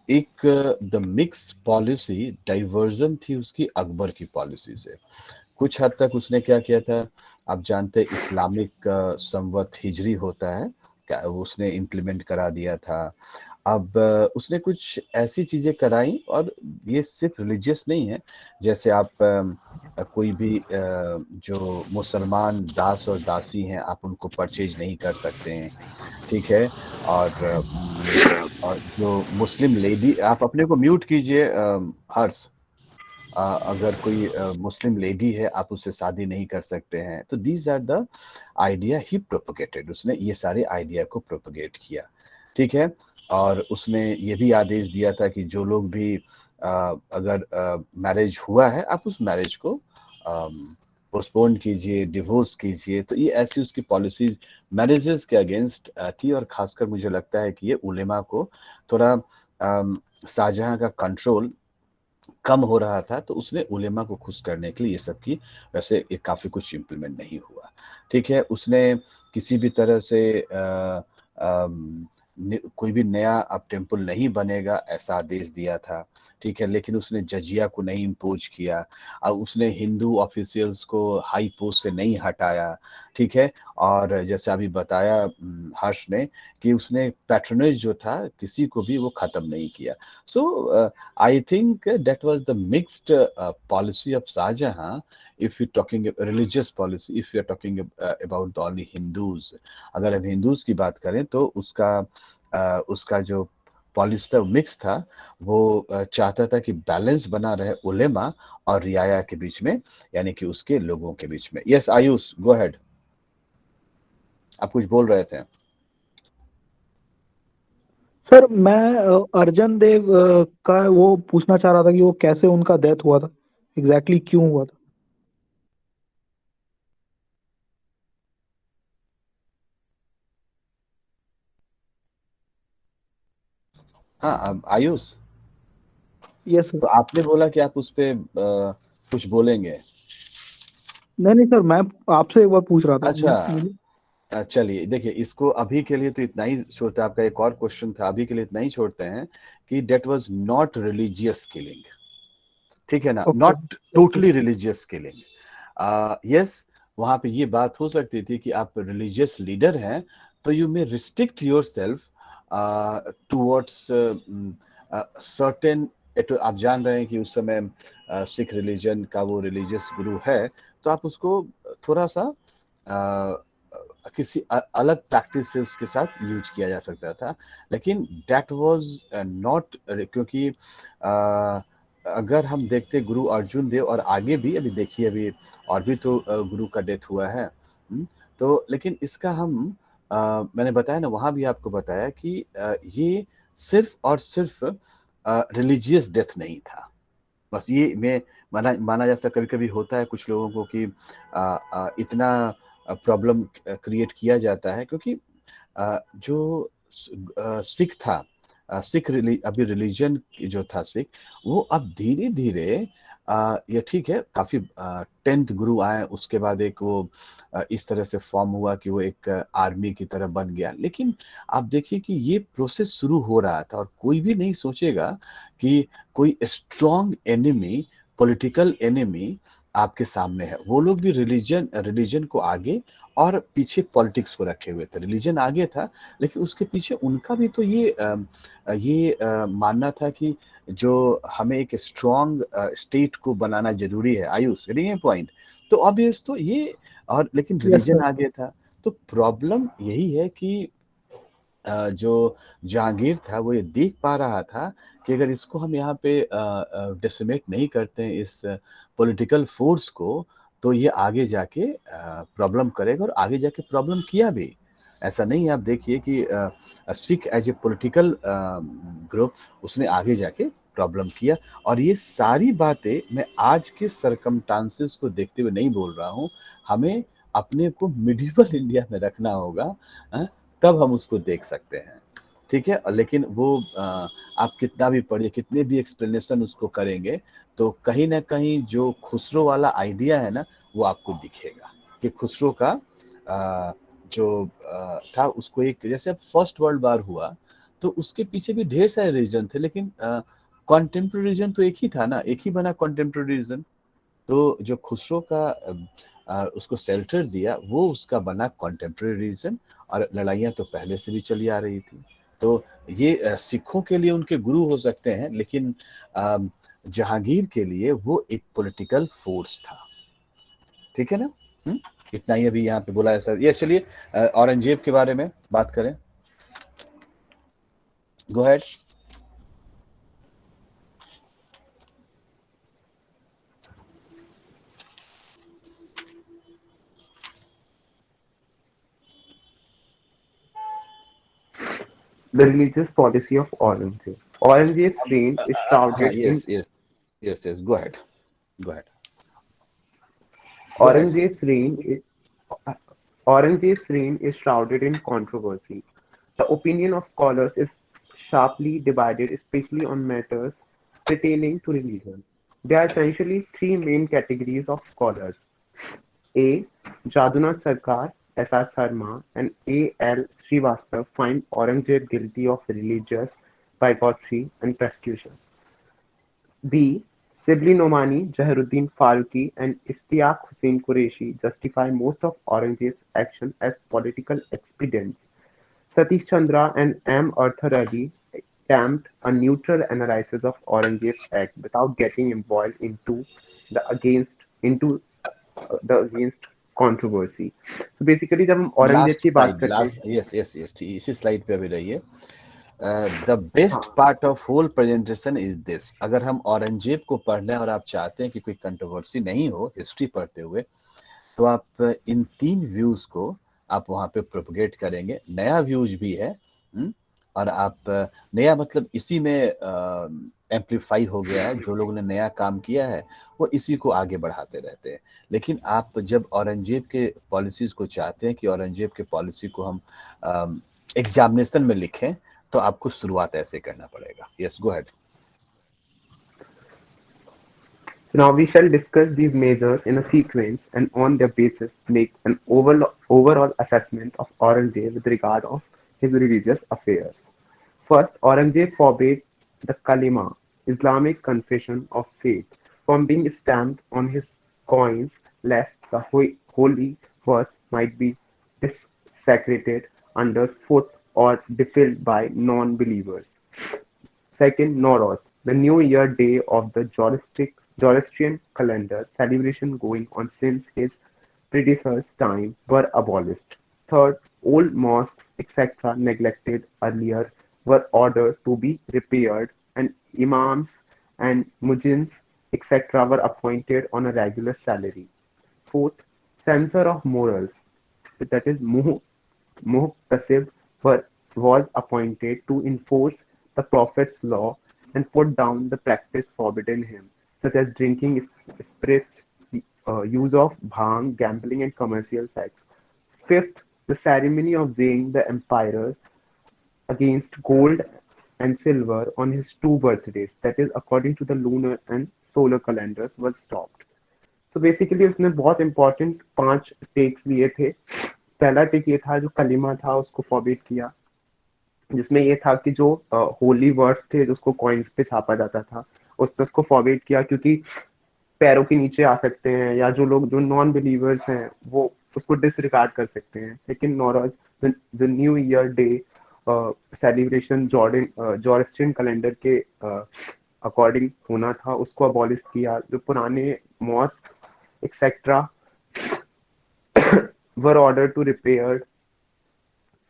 एक द मिक्स पॉलिसी डाइवर्जन थी उसकी अकबर की पॉलिसी से। कुछ हद तक उसने क्या किया था, आप जानते हैं इस्लामिक संवत हिजरी होता है, उसने इम्प्लीमेंट करा दिया था। अब उसने कुछ ऐसी चीजें कराई, और ये सिर्फ रिलीजियस नहीं है। जैसे आप कोई भी जो मुसलमान दास और दासी हैं आप उनको परचेज नहीं कर सकते हैं, ठीक है। और जो मुस्लिम लेडी, आप अपने को म्यूट कीजिए हर्ष। अगर कोई मुस्लिम लेडी है आप उससे शादी नहीं कर सकते हैं। तो these are the idea he propagated. उसने ये सारे आइडिया को प्रोपगेट किया, ठीक है। और उसने ये भी आदेश दिया था कि जो लोग भी अगर मैरिज हुआ है आप उस मैरिज को पोस्टपोन कीजिए, डिवोर्स कीजिए। तो ये ऐसी उसकी पॉलिसीज मैरिजेस के अगेंस्ट थी। और खासकर मुझे लगता है कि ये उलेमा को थोड़ा शाहजहां का कंट्रोल कम हो रहा था, तो उसने उलेमा को खुश करने के लिए ये सब की। वैसे ये काफी कुछ इम्प्लीमेंट नहीं हुआ, ठीक है। उसने किसी भी तरह से कोई भी नया अब टेम्पल नहीं बनेगा ऐसा आदेश दिया था, ठीक है। लेकिन उसने जजिया को नहीं इम्पोज किया, और उसने हिंदू ऑफिशियल्स को हाई पोस्ट से नहीं हटाया, ठीक है। और जैसे अभी बताया हर्ष ने कि उसने पैट्रनेज जो था किसी को भी वो खत्म नहीं किया। सो I think that was the mixed policy of Shahjahan. If you're talking religious policy, if you're talking about the only Hindus, अगर हम हिंदूज की बात करें तो उसका जो पॉलिसी था मिक्स था। वो चाहता था कि बैलेंस बना रहे उलेमा और रियाया के बीच में, यानी कि उसके लोगों के बीच में। यस आयुष, गो अहेड, आप कुछ बोल रहे थे। सर मैं अर्जन देव का वो पूछना चाह रहा था कि वो कैसे उनका डेथ हुआ था, एग्जैक्टली क्यों हुआ था। हाँ आयुष, यस सर। तो आपने बोला कि आप उस पे कुछ बोलेंगे। नहीं सर, मैं आपसे एक बार पूछ रहा था, अच्छा, मुझे। चलिए देखिए, इसको अभी के लिए तो इतना ही छोड़ते हैं। आपका एक और क्वेश्चन था, अभी के लिए इतना ही छोड़ते हैं कि that was not religious killing, ठीक है ना, okay not okay totally religious killing. Yes, वहां पे ये बात हो सकती थी कि आप रिलीजियस लीडर हैं तो you may restrict your self towards certain. आप जान रहे हैं कि उस समय सिख रिलीजन का वो रिलीजियस गुरु है, तो आप उसको थोड़ा सा किसी अलग प्रैक्टिस से उसके साथ यूज किया जा सकता था। लेकिन दैट वाज नॉट, क्योंकि अगर हम देखते गुरु अर्जुन देव और आगे भी, अभी देखिए अभी और भी तो गुरु का डेथ हुआ है। तो लेकिन इसका हम मैंने बताया ना, वहां भी आपको बताया कि ये सिर्फ और सिर्फ रिलीजियस डेथ नहीं था। बस ये मैं माना जा सकता, कभी कभी होता है कुछ लोगों को कि इतना प्रॉब्लम क्रिएट किया जाता है क्योंकि जो सिख था, अभी रिलीजन जो था सिख, वो अब धीरे धीरे ये ठीक है, काफी 10th गुरु आए, उसके बाद एक वो इस तरह से फॉर्म हुआ कि वो एक आर्मी की तरह बन गया। लेकिन आप देखिए कि ये प्रोसेस शुरू हो रहा था और कोई भी नहीं सोचेगा कि कोई स्ट्रॉन्ग एनिमी, पॉलिटिकल एनिमी आपके सामने है। वो लोग भी रिलीजन रिलीजन को आगे और पीछे पॉलिटिक्स को रखे हुए थे। रिलीजन आगे था लेकिन उसके पीछे उनका भी तो ये मानना था कि जो हमें एक स्ट्रॉन्ग स्टेट को बनाना जरूरी है। Ayush, getting a point? तो ऑब्वियस तो ये, और लेकिन यस रिलीजन सर। आगे था। तो प्रॉब्लम यही है कि जो जहांगीर था वो ये देख पा रहा था कि अगर इसको हम यहाँ पे डिसमिनेट नहीं करते हैं इस पॉलिटिकल फोर्स को, तो ये आगे जाके प्रॉब्लम करेगा, और आगे जाके प्रॉब्लम किया भी। ऐसा नहीं है, आप देखिए कि Sikh as a political group, उसने आगे जाके प्रॉब्लम किया। और ये सारी बातें मैं आज के सरकमस्टांसेस को देखते हुए नहीं बोल रहा हूँ, हमें अपने को मिडिवल इंडिया में रखना होगा, तब हम उसको देख सकते हैं, ठीक है। लेकिन वो आप कितना भी पढ़िए, कितने भी एक्सप्लेनेशन उसको करेंगे, तो कहीं ना कहीं जो खुसरो वाला आइडिया है ना, वो आपको दिखेगा कि खुसरो का जो था, उसको एक, जैसे अब फर्स्ट वर्ल्ड वार हुआ तो उसके पीछे भी ढेर सारे रीजन थे, लेकिन कॉन्टेम्प्रेरी रीजन तो एक ही था ना, एक ही बना कॉन्टेम्प्रेरी रीजन। तो जो खुसरो का उसको शेल्टर दिया, वो उसका बना कॉन्टेम्प्रेरी रीजन। और लड़ाइयाँ तो पहले से भी चली आ रही थी। तो ये सिखों के लिए उनके गुरु हो सकते हैं, लेकिन जहांगीर के लिए वो एक पॉलिटिकल फोर्स था, ठीक है ना। इतना ही अभी यहाँ पे बोला है सर। ये चलिए औरंगजेब के बारे में बात करें, go ahead. The religious policy of Aurangzeb. Aurangzeb's reign is हाँ, shrouded in yes yes yes yes, go ahead, go ahead, go ahead. Aurangzeb's reign is Aurangzeb's reign is shrouded in controversy. The opinion of scholars is sharply divided, especially on matters pertaining to religion. There are essentially three main categories of scholars: A. Jadunath Sarkar, S.R. Sharma, and A. L. Srivastav find Aurangzeb guilty of religious bigotry and persecution. B. Sibli Nomani, Jaharuddin Farooqi, and Ishtiaq Hussain Qureshi justify most of Aurangzeb's action as political expedients. Satish Chandra and M. Arthur Ali attempt a neutral analysis of Aurangzeb's act without getting embroiled into the against controversy. So basically जब हम Aurangzeb last की बात slide, करते हैं, last, yes yes yes, इसी slide पे अभी रहिए। द बेस्ट हाँ, part of whole presentation is this. अगर हम औरंगजेब को पढ़ना है और आप चाहते हैं कि कोई कंट्रोवर्सी नहीं हो हिस्ट्री पढ़ते हुए, तो आप इन 3 व्यूज को आप वहां पे प्रोपगेट करेंगे। नया व्यूज भी है, और आप नया मतलब इसी में एम्पलीफाई हो गया है। जो लोगों ने नया काम किया है वो इसी को आगे बढ़ाते रहते हैं। लेकिन आप जब औरंगजेब के पॉलिसीज को चाहते हैं कि औरंगजेब के पॉलिसी को हम एग्जामिनेशन में लिखें, तो आपको शुरुआत ऐसे करना पड़ेगा. Yes, go ahead. Now we shall discuss these measures in a sequence and on their basis make an overall assessment of Aurangzeb with regard of his religious affairs. First, Aurangzeb forbade the Kalima, Islamic confession of faith, from being stamped on his coins lest the holy words might be desecrated underfoot or defiled by non-believers. Second, Nowruz, the New Year day of the Zoroastrian calendar celebration going on since his predecessor's time, were abolished. Third, old mosques, etc., neglected earlier, were ordered to be repaired, and imams and muezzins, etc., were appointed on a regular salary. Fourth, censor of morals, that is Muhtasib, was appointed to enforce the Prophet's law and put down the practice forbidden him, such as drinking spirits, use of bhang, gambling, and commercial sex. Fifth, the ceremony of weighing the emperor against gold and silver on his two birthdays, that is, according to the lunar and solar calendars, was stopped. तो basically उसने बहुत important 5 takes लिए थे. पहला take ये था जो कलिमा था उसको फॉरबिड किया, जिसमें ये था कि जो होली वर्ड्स थे जिसको कॉइन्स पे छापा जाता था उसको फॉरबिड किया, क्योंकि पैरों के नीचे आ सकते हैं या जो लोग जो नॉन बिलीवर्स हैं वो उसको डिसरिगार्ड कर सकते हैं. लेकिन Nowruz, the new year day celebration Georgian calendar के अकॉर्डिंग होना था, उसको अबॉलिश किया. जो पुराने mosque etcetera were order to repair,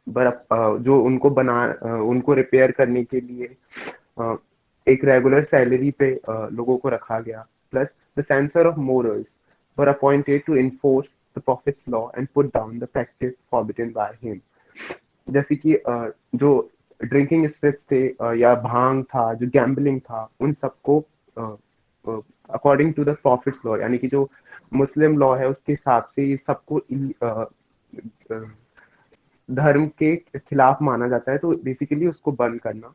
जो उनको रिपेयर करने के लिए एक रेगुलर सैलरी पे लोगों को रखा गया. Plus the censor of morals were appointed to enforce the prophet's law and put down the practice forbidden by him. जैसे कि जो ड्रिंकिंग स्पिरिट्स थे या भांग था, जो गैम्बलिंग था, उन सबको according to the prophet's law, यानी कि जो मुस्लिम लॉ है उसके हिसाब से ये सबको धर्म के खिलाफ माना जाता है, तो बेसिकली उसको बंद करना.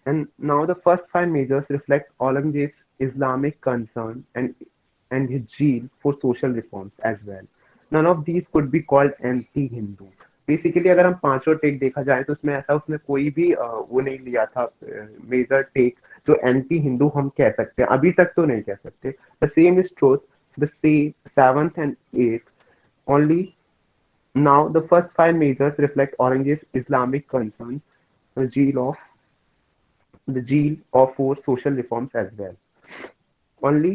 And now the first 5 measures reflect Aurangzeb's Islamic concern and his zeal for social reforms as well. None of these could be called anti-Hindu. Basically अगर हम पांचों टेक देखा जाए तो उसमें ऐसा उसने कोई भी वो नहीं लिया था मेजर टेक जो एंटी हिंदू हम कह सकते हैं, अभी तक तो नहीं कह सकते. The same is truth the seventh and eight only. Now, the first 5 measures reflect Aurangzeb's Islamic concerns, the zeal of for social reforms as well. Only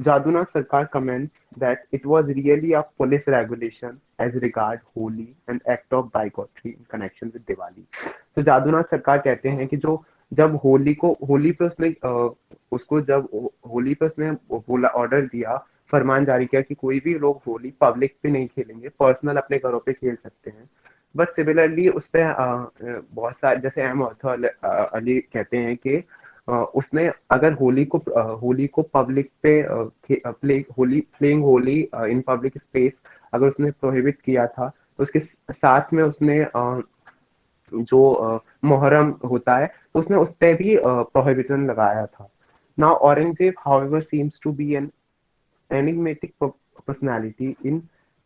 Jaduna Sarkar comments that it was really a police regulation as regard Holi and act of bigotry in connection with Diwali. तो जादूना सरकार कहते हैं कि जो जब होली पे उसने उसको जब होली पे उसने बोला, ऑर्डर दिया, फरमान जारी किया कि कोई भी लोग होली पब्लिक पे नहीं खेलेंगे, पर्सनल अपने घरों पे खेल सकते हैं. बट सिमिलरली उस पर बहुत सारे, जैसे अहमद अली कहते हैं कि उसने अगर होली को पब्लिक पे playing Holi in public space अगर उसने प्रोहिबिट किया था, तो उसके साथ में उसने जो मुहर्रम होता है तो उसने उस पर भी प्रोहिबिशन लगाया था. Now Aurangzeb however seems to be an enigmatic personality. In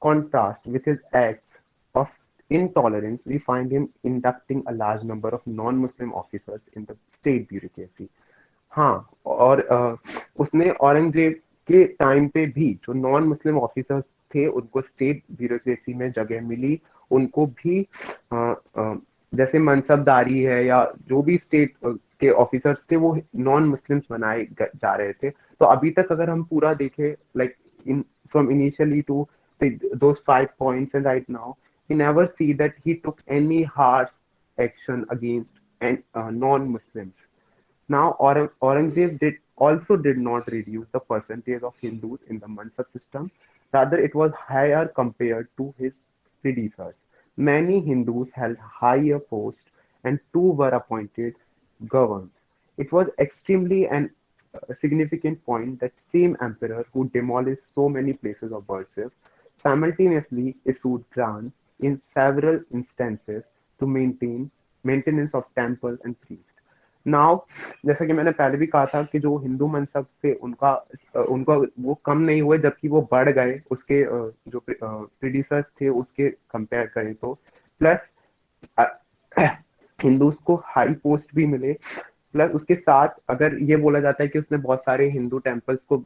contrast with his acts of intolerance, we find him inducting a large number of non-Muslim officers in the state bureaucracy. हाँ, और उसने औरंगजेब के टाइम पे भी जो non Muslim officers थे उनको state bureaucracy में जगह मिली. उनको भी जैसे मनसबदारी है या जो भी स्टेट के ऑफिसर्स थे वो नॉन मुस्लिम्स बनाए जा रहे थे. तो अभी तक अगर हम पूरा देखें, like in from initially to those 5 points and right now, we never see that he took any harsh action against non-Muslims. Now, Aurangzeb did not reduce the percentage of Hindus in the Mansab system. Rather, it was higher compared to his predecessors. Many Hindus held higher posts, and two were appointed governors. It was extremely an a significant point that same emperor who demolished so many places of worship simultaneously issued grants in several instances to maintain maintenance of temple and priest. Now जैसा कि मैंने पहले भी कहा था कि जो हिंदू मनसब थे उनका उनका वो कम नहीं हुए, जबकि वो बढ़ गए उसके जो प्रीडिसर्स थे उसके कंपेयर करें तो। प्लस हिंदूज को हाई पोस्ट भी मिले। प्लस उसके साथ अगर ये बोला जाता है कि उसने बहुत सारे हिंदू टेम्पल्स को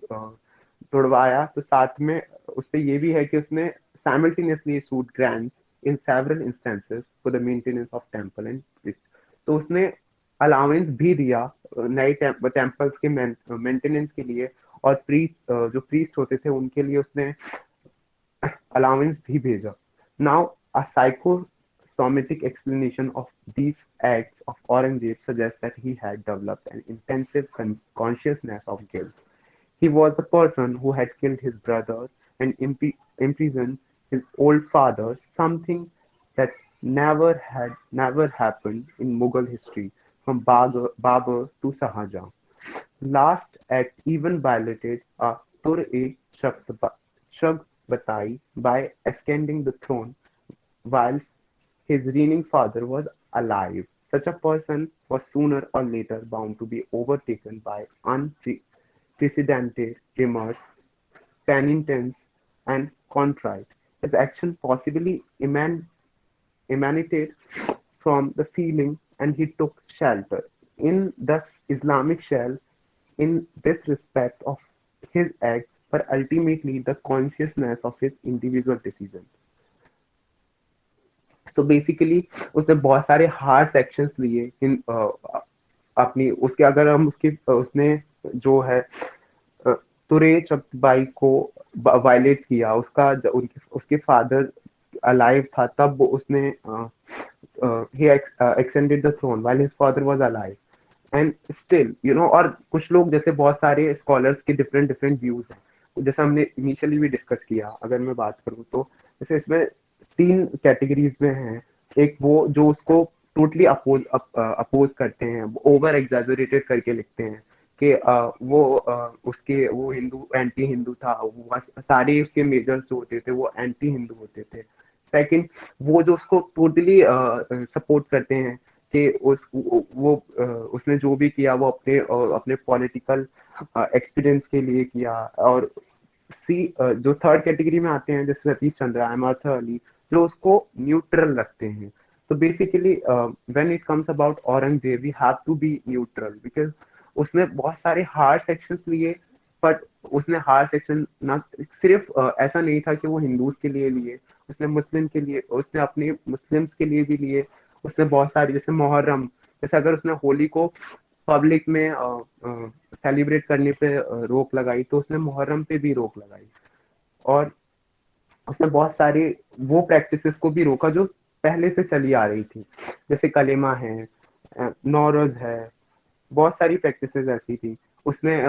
तोड़वाया, तो साथ में उससे ये भी है कि उसने simultaneously issued grants in several instances for the maintenance of temple and priest। तो उसने अलाउंस भी दिया नए टेम्पल्स के मेंटेनेंस के लिए, और प्रीस्ट जो प्रीस्ट होते थे उनके लिए उसने allowance भी भेजा। Now, a psychosomatic explanation of these acts of Aurangzeb suggests that he had developed an intensive consciousness of guilt. He was the person who had killed his brother and imprisoned his old father, something that never happened in Mughal history from Babur to Shahjahan. Last act even violated a Tur-e-Chagbatai by ascending the throne while his reigning father was alive. Such a person was sooner or later bound to be overtaken by unprecedented remorse, penitence, and contrite. His action possibly emanated from the feeling, and he took shelter in the Islamic shell in this respect of his acts, but ultimately the consciousness of his individual decision. So basically उसने बहुत सारे hard sections लिए इन अपनी उसके, अगर हम उसके उसने जो है तुरे चकबाई को वायलेट किया, उसका उसके फादर अलाइव था तब उसने he extended the throne while his father was alive and still और कुछ लोग जैसे बहुत सारे स्कॉलर्स के डिफरेंट डिफरेंट व्यूज हैं, जैसे हमने इनिशियली भी डिस्कस किया। अगर मैं बात करूँ तो जैसे इसमें 3 कैटेगरीज में हैं। एक वो जो उसको टोटली अपोज करते हैं, ओवर एग्जैजरेटेड करके लिखते हैं कि उसके वो हिंदू एंटी हिंदू था, वो सारे उसके मेजर्स जो होते थे वो एंटी हिंदू होते थे। सेकंड, वो जो उसको टोटली सपोर्ट करते हैं कि उसने जो भी किया वो अपने पॉलिटिकल एक्सपीरियंस के लिए किया। और जो थर्ड कैटेगरी में आते हैं जैसे सतीश चंद्र, अमर्थर अली, जो उसको न्यूट्रल रखते हैं। तो basically when it comes about Aurangzeb we have to be neutral, because उसने बहुत सारे हार्ड सेक्शंस लिए, बट उसने हार्ड सेक्शन ना सिर्फ ऐसा नहीं था कि वो हिंदूज के लिए लिए, उसने मुस्लिम के लिए, उसने अपने मुस्लिम्स के लिए भी लिए। उसने बहुत सारी जैसे मुहर्रम, जैसे अगर उसने होली को पब्लिक में सेलिब्रेट करने पे रोक लगाई, तो उसने मुहर्रम पे भी रोक लगाई। और उसने बहुत सारे वो प्रैक्टिसेस को भी रोका जो पहले से चली आ रही थी, जैसे कलेमा है, नौरोज है, बहुत सारी प्रैक्टिसेस ऐसी थी। उसने